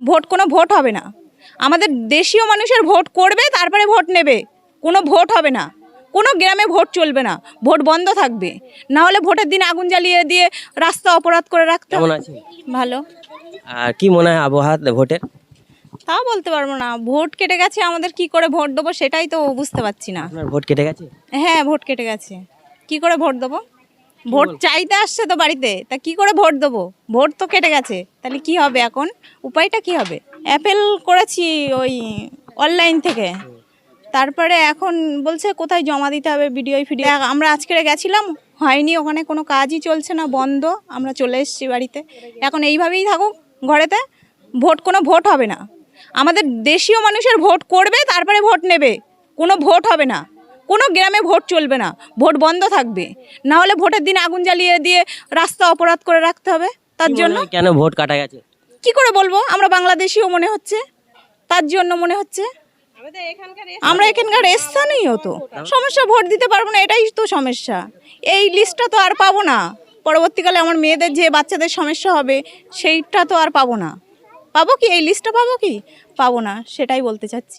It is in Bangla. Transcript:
ভোট কোনো ভোট হবে না। আমাদের দেশীয় মানুষের ভোট করবে, তারপরে ভোট নেবে। কোনো ভোট হবে না, কোনো গ্রামে ভোট চলবে না, ভোট বন্ধ থাকবে। না হলে ভোটের দিন আগুন জ্বালিয়ে দিয়ে রাস্তা অপরাধ করে রাখতে কেমন হবে। আছেন? ভালো। আর কি মনে হয় আবহাওয়া ভোটের? তাও বলতে পারবো না, ভোট কেটে গেছে, আমাদের কি করে ভোট দেবো সেটাই তো বুঝতে পারছি না। আপনার ভোট কেটে গেছে? হ্যাঁ, ভোট কেটে গেছে, কি করে ভোট দেবো? ভোট চাইতে আসছে তো বাড়িতে, তা কি করে ভোট দেবো? ভোট তো কেটে গেছে, তাহলে কি হবে এখন? উপায়টা কি হবে? অ্যাপেল করেছি ওই অনলাইন থেকে, তারপরে এখন বলছে কোথায় জমা দিতে হবে, ভিডিও আমরা আজকে গেছিলাম, হয়নি, ওখানে কোনো কাজই চলছে না, বন্ধ। আমরা চলে এসেছি বাড়িতে, এখন এইভাবেই থাকুক ঘরেতে। ভোট কোনো ভোট হবে না। আমাদের দেশীয় মানুষের ভোট করবে, তারপরে ভোট নেবে। কোনো ভোট হবে না, কোনো গ্রামে ভোট চলবে না, ভোট বন্ধ থাকবে। না হলে ভোটের দিন আগুন জ্বালিয়ে দিয়ে রাস্তা অপরাধ করে রাখতে হবে। তার কি মনে জন্য হয় কেন ভোট কাটা গেছে? কি করে বলবো, আমরা বাংলাদেশিও মনে হচ্ছে, তার জন্য মনে হচ্ছে। আমরা এখানকার স্থানীয় তো সমস্যা, ভোট দিতে পারবো না, এটাই তো সমস্যা। এই লিস্টটা তো আর পাবো না, পরবর্তীকালে আমার মেয়েদের যে বাচ্চাদের সমস্যা হবে সেইটা তো আর পাবো না। পাবো কি এই লিস্টটা? পাবো কি? পাবো না, সেটাই বলতে চাচ্ছি।